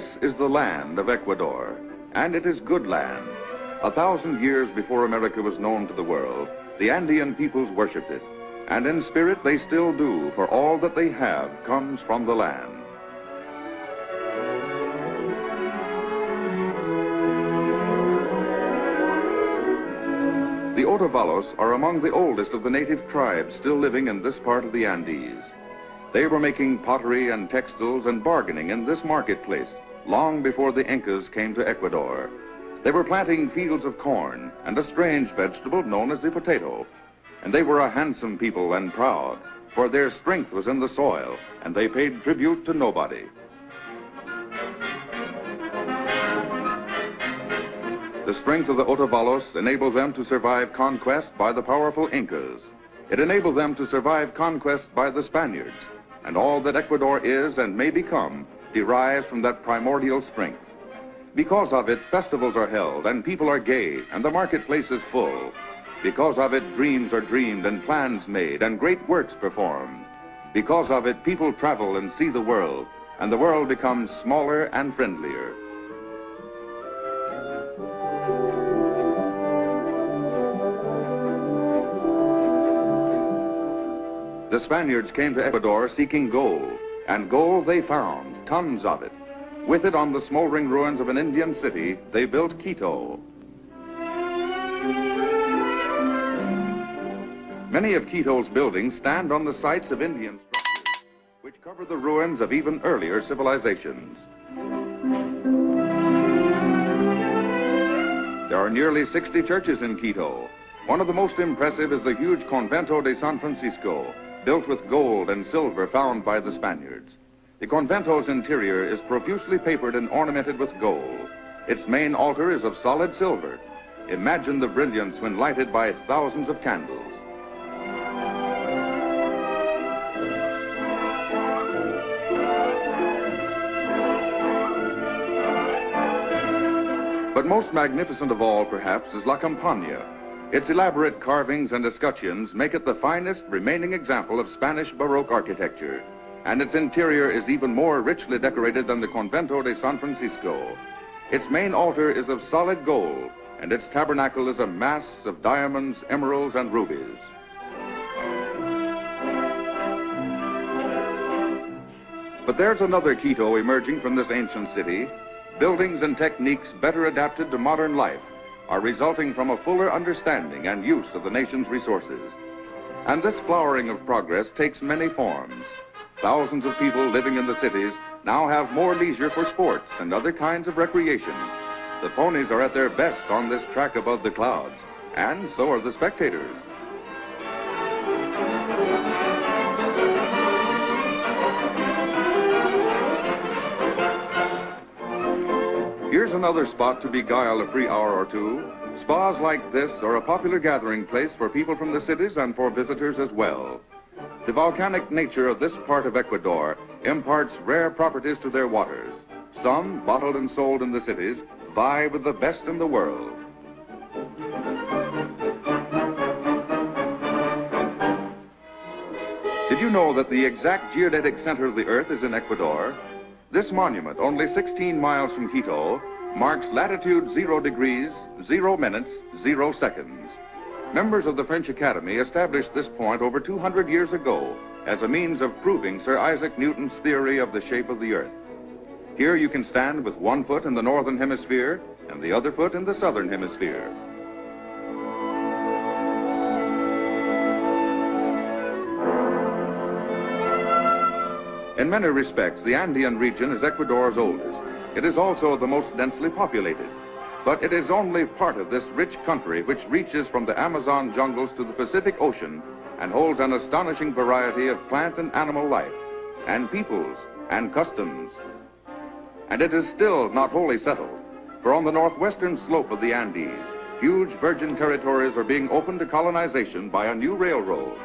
This is the land of Ecuador, and it is good land. 1,000 years before America was known to the world, the Andean peoples worshipped it, and in spirit they still do, for all that they have comes from the land. The Otavalos are among the oldest of the native tribes still living in this part of the Andes. They were making pottery and textiles and bargaining in this marketplace long before the Incas came to Ecuador. They were planting fields of corn and a strange vegetable known as the potato. And they were a handsome people and proud, for their strength was in the soil, and they paid tribute to nobody. The strength of the Otavalos enabled them to survive conquest by the powerful Incas. It enabled them to survive conquest by the Spaniards, and all that Ecuador is and may become derives from that primordial strength. Because of it, festivals are held, and people are gay, and the marketplace is full. Because of it, dreams are dreamed and plans made, and great works performed. Because of it, people travel and see the world, and the world becomes smaller and friendlier. The Spaniards came to Ecuador seeking gold, and gold they found, tons of it. With it, on the smoldering ruins of an Indian city, they built Quito. Many of Quito's buildings stand on the sites of Indian structures, which cover the ruins of even earlier civilizations. There are nearly 60 churches in Quito. One of the most impressive is the huge Convento de San Francisco, built with gold and silver found by the Spaniards. The convento's interior is profusely papered and ornamented with gold. Its main altar is of solid silver. Imagine the brilliance when lighted by thousands of candles. But most magnificent of all, perhaps, is La Campana. Its elaborate carvings and escutcheons make it the finest remaining example of Spanish Baroque architecture, and its interior is even more richly decorated than the Convento de San Francisco. Its main altar is of solid gold, and its tabernacle is a mass of diamonds, emeralds, and rubies. But there's another Quito emerging from this ancient city. Buildings and techniques better adapted to modern life are resulting from a fuller understanding and use of the nation's resources. And this flowering of progress takes many forms. Thousands of people living in the cities now have more leisure for sports and other kinds of recreation. The ponies are at their best on this track above the clouds, and so are the spectators. Here's another spot to beguile a free hour or two. Spas like this are a popular gathering place for people from the cities and for visitors as well. The volcanic nature of this part of Ecuador imparts rare properties to their waters. Some, bottled and sold in the cities, vie with the best in the world. Did you know that the exact geodetic center of the Earth is in Ecuador? This monument, only 16 miles from Quito, marks latitude 0 degrees, 0 minutes, 0 seconds. Members of the French Academy established this point over 200 years ago as a means of proving Sir Isaac Newton's theory of the shape of the Earth. Here you can stand with one foot in the northern hemisphere and the other foot in the southern hemisphere. In many respects, the Andean region is Ecuador's oldest. It is also the most densely populated. But it is only part of this rich country which reaches from the Amazon jungles to the Pacific Ocean and holds an astonishing variety of plant and animal life, and peoples, and customs. And it is still not wholly settled, for on the northwestern slope of the Andes, huge virgin territories are being opened to colonization by a new railroad.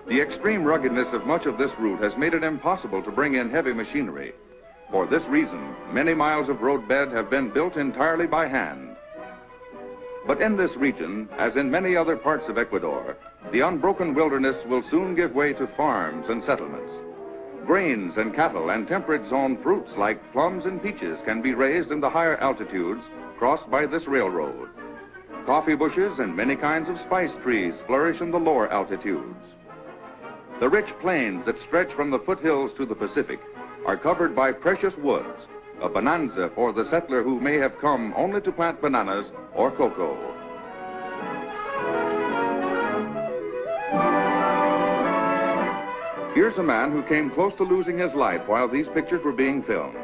The extreme ruggedness of much of this route has made it impossible to bring in heavy machinery. For this reason, many miles of roadbed have been built entirely by hand. But in this region, as in many other parts of Ecuador, the unbroken wilderness will soon give way to farms and settlements. Grains and cattle and temperate zone fruits like plums and peaches can be raised in the higher altitudes crossed by this railroad. Coffee bushes and many kinds of spice trees flourish in the lower altitudes. The rich plains that stretch from the foothills to the Pacific are covered by precious woods, a bonanza for the settler who may have come only to plant bananas or cocoa. Here's a man who came close to losing his life while these pictures were being filmed.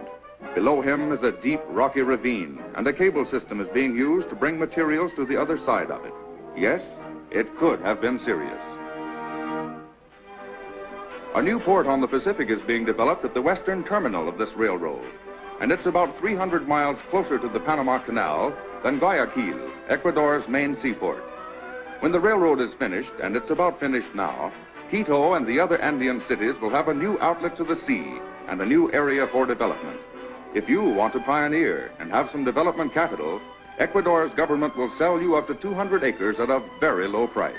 Below him is a deep, rocky ravine, and a cable system is being used to bring materials to the other side of it. Yes, it could have been serious. A new port on the Pacific is being developed at the western terminal of this railroad, and it's about 300 miles closer to the Panama Canal than Guayaquil, Ecuador's main seaport. When the railroad is finished, and it's about finished now, Quito and the other Andean cities will have a new outlet to the sea and a new area for development. If you want to pioneer and have some development capital, Ecuador's government will sell you up to 200 acres at a very low price.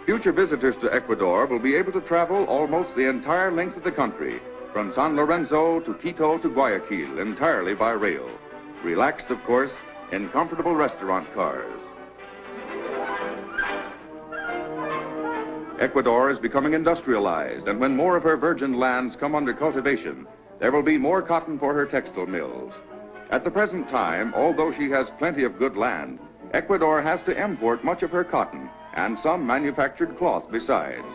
Future visitors to Ecuador will be able to travel almost the entire length of the country, from San Lorenzo to Quito to Guayaquil, entirely by rail. Relaxed, of course, in comfortable restaurant cars. Ecuador is becoming industrialized, and when more of her virgin lands come under cultivation, there will be more cotton for her textile mills. At the present time, although she has plenty of good land, Ecuador has to import much of her cotton and some manufactured cloth besides.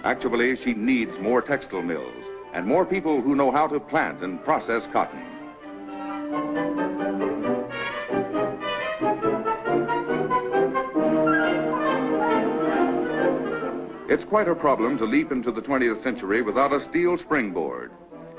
Actually, she needs more textile mills and more people who know how to plant and process cotton. It's quite a problem to leap into the 20th century without a steel springboard.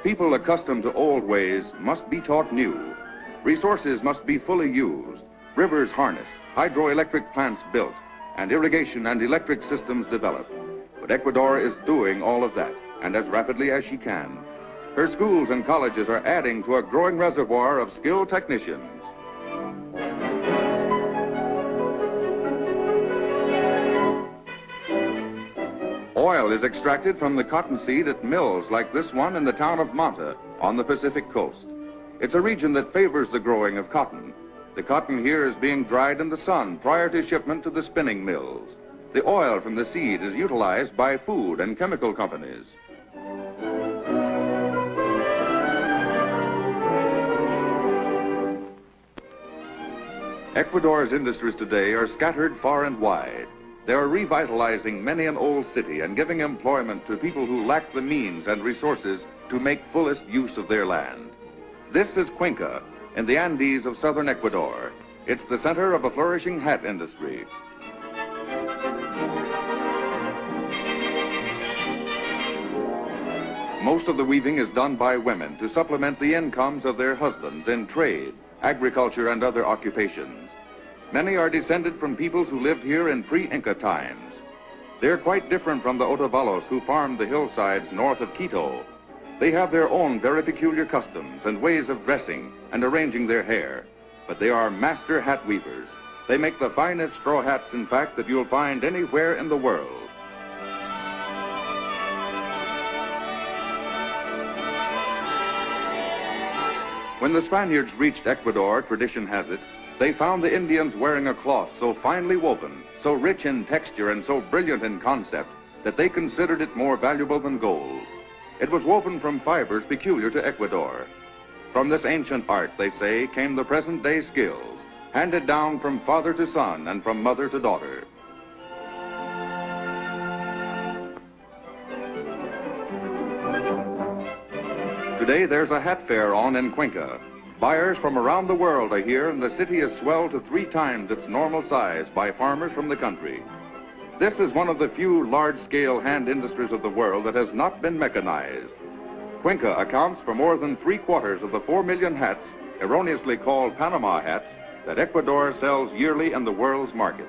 People accustomed to old ways must be taught new. Resources must be fully used, rivers harnessed, hydroelectric plants built, and irrigation and electric systems developed. But Ecuador is doing all of that, and as rapidly as she can. Her schools and colleges are adding to a growing reservoir of skilled technicians. Oil is extracted from the cottonseed at mills like this one in the town of Manta on the Pacific coast. It's a region that favors the growing of cotton. The cotton here is being dried in the sun prior to shipment to the spinning mills. The oil from the seed is utilized by food and chemical companies. Ecuador's industries today are scattered far and wide. They are revitalizing many an old city and giving employment to people who lack the means and resources to make fullest use of their land. This is Cuenca, in the Andes of southern Ecuador. It's the center of a flourishing hat industry. Most of the weaving is done by women to supplement the incomes of their husbands in trade, agriculture, and other occupations. Many are descended from peoples who lived here in pre-Inca times. They're quite different from the Otavalos who farmed the hillsides north of Quito. They have their own very peculiar customs and ways of dressing and arranging their hair, but they are master hat weavers. They make the finest straw hats, in fact, that you'll find anywhere in the world. When the Spaniards reached Ecuador, tradition has it, they found the Indians wearing a cloth so finely woven, so rich in texture and so brilliant in concept that they considered it more valuable than gold. It was woven from fibers peculiar to Ecuador. From this ancient art, they say, came the present-day skills, handed down from father to son and from mother to daughter. Today, there's a hat fair on in Cuenca. Buyers from around the world are here, and the city is swelled to 3 times its normal size by farmers from the country. This is one of the few large-scale hand industries of the world that has not been mechanized. Cuenca accounts for more than 3/4 of the 4 million hats, erroneously called Panama hats, that Ecuador sells yearly in the world's markets.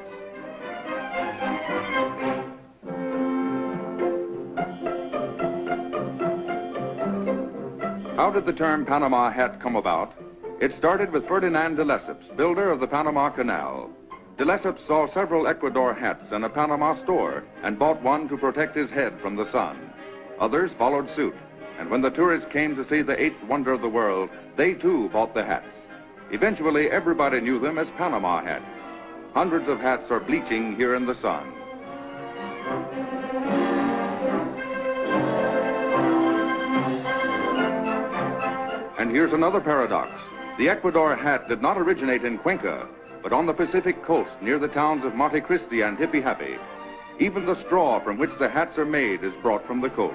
How did the term Panama hat come about? It started with Ferdinand de Lesseps, builder of the Panama Canal. De Lesseps saw several Ecuador hats in a Panama store and bought one to protect his head from the sun. Others followed suit, and when the tourists came to see the eighth wonder of the world, they too bought the hats. Eventually, everybody knew them as Panama hats. Hundreds of hats are bleaching here in the sun. And here's another paradox. The Ecuador hat did not originate in Cuenca, but on the Pacific coast near the towns of Monte Cristi and Hippy Happy. Even the straw from which the hats are made is brought from the coast.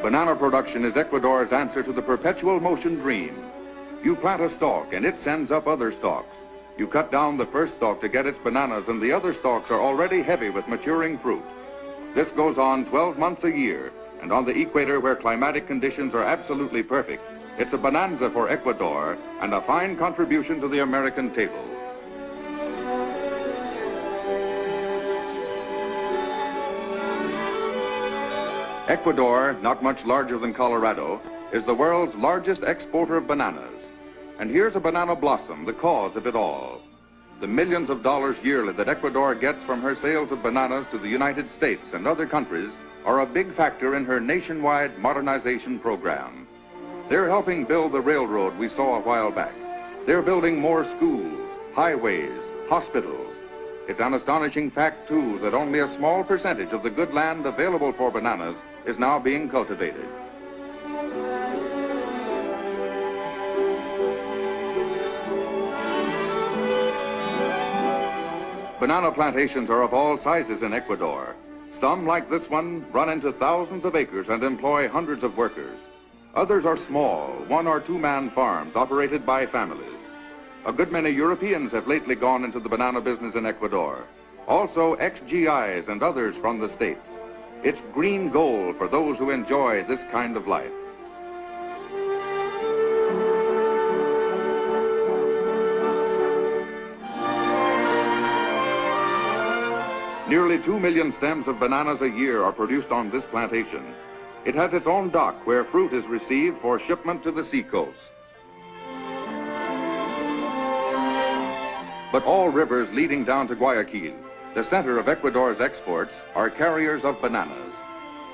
Banana production is Ecuador's answer to the perpetual motion dream. You plant a stalk and it sends up other stalks. You cut down the first stalk to get its bananas and the other stalks are already heavy with maturing fruit. This goes on 12 months a year, and on the equator where climatic conditions are absolutely perfect, it's a bonanza for Ecuador and a fine contribution to the American table. Ecuador, not much larger than Colorado, is the world's largest exporter of bananas. And here's a banana blossom, the cause of it all. The millions of dollars yearly that Ecuador gets from her sales of bananas to the United States and other countries are a big factor in her nationwide modernization program. They're helping build the railroad we saw a while back. They're building more schools, highways, hospitals. It's an astonishing fact, too, that only a small percentage of the good land available for bananas is now being cultivated. Banana plantations are of all sizes in Ecuador. Some, like this one, run into thousands of acres and employ hundreds of workers. Others are small, 1- or 2-man farms operated by families. A good many Europeans have lately gone into the banana business in Ecuador. Also ex-GIs and others from the States. It's green gold for those who enjoy this kind of life. Nearly 2 million stems of bananas a year are produced on this plantation. It has its own dock where fruit is received for shipment to the seacoast. But all rivers leading down to Guayaquil, the center of Ecuador's exports, are carriers of bananas.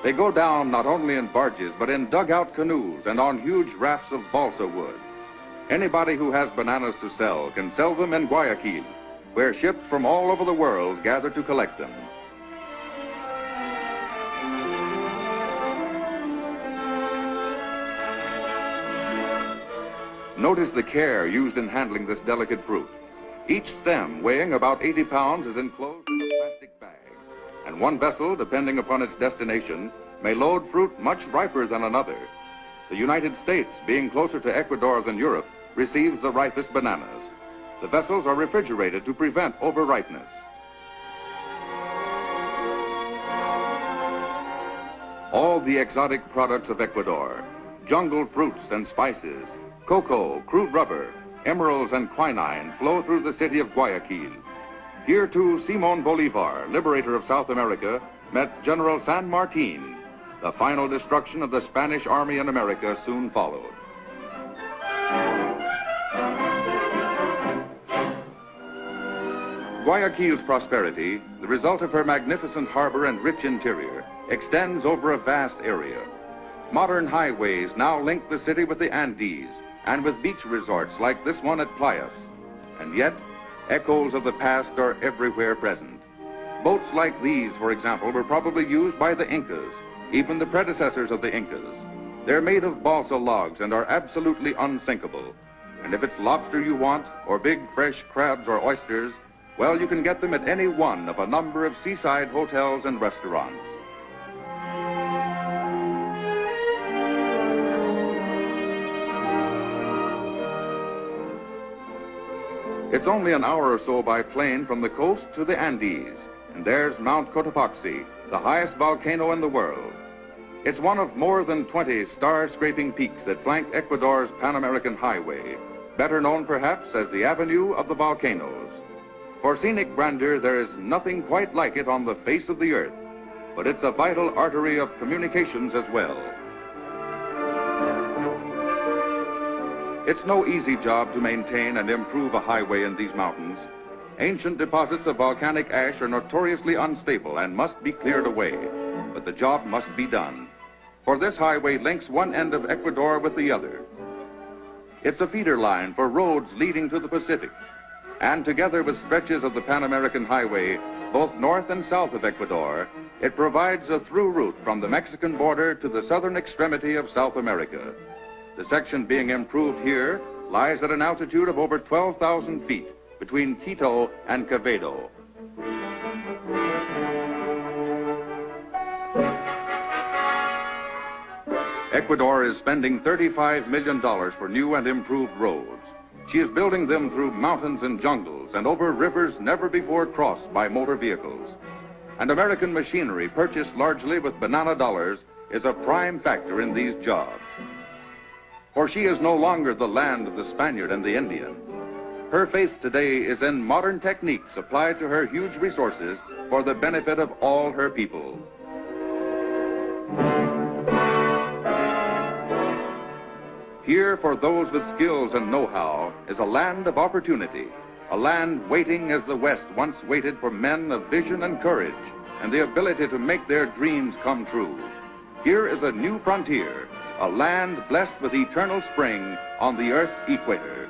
They go down not only in barges, but in dugout canoes and on huge rafts of balsa wood. Anybody who has bananas to sell can sell them in Guayaquil, where ships from all over the world gather to collect them. Notice the care used in handling this delicate fruit. Each stem, weighing about 80 pounds, is enclosed in a plastic bag, and one vessel, depending upon its destination, may load fruit much riper than another. The United States, being closer to Ecuador than Europe, receives the ripest bananas. The vessels are refrigerated to prevent overripeness. All the exotic products of Ecuador, jungle fruits and spices, cocoa, crude rubber, emeralds and quinine flow through the city of Guayaquil. Here too, Simón Bolívar, liberator of South America, met General San Martin. The final destruction of the Spanish army in America soon followed. Guayaquil's prosperity, the result of her magnificent harbor and rich interior, extends over a vast area. Modern highways now link the city with the Andes and with beach resorts like this one at Playas. And yet, echoes of the past are everywhere present. Boats like these, for example, were probably used by the Incas, even the predecessors of the Incas. They're made of balsa logs and are absolutely unsinkable. And if it's lobster you want, or big fresh crabs or oysters, well, you can get them at any one of a number of seaside hotels and restaurants. It's only an hour or so by plane from the coast to the Andes, and there's Mount Cotopaxi, the highest volcano in the world. It's one of more than 20 star-scraping peaks that flank Ecuador's Pan-American Highway, better known perhaps as the Avenue of the Volcanoes. For scenic grandeur, there is nothing quite like it on the face of the earth, but it's a vital artery of communications as well. It's no easy job to maintain and improve a highway in these mountains. Ancient deposits of volcanic ash are notoriously unstable and must be cleared away, but the job must be done. For this highway links one end of Ecuador with the other. It's a feeder line for roads leading to the Pacific, and together with stretches of the Pan-American Highway, both north and south of Ecuador, it provides a through route from the Mexican border to the southern extremity of South America. The section being improved here lies at an altitude of over 12,000 feet between Quito and Quevedo. Ecuador is spending $35 million for new and improved roads. She is building them through mountains and jungles and over rivers never before crossed by motor vehicles. And American machinery purchased largely with banana dollars is a prime factor in these jobs. For she is no longer the land of the Spaniard and the Indian. Her faith today is in modern techniques applied to her huge resources for the benefit of all her people. Here, for those with skills and know-how, is a land of opportunity, a land waiting as the West once waited for men of vision and courage and the ability to make their dreams come true. Here is a new frontier, a land blessed with eternal spring on the Earth's equator.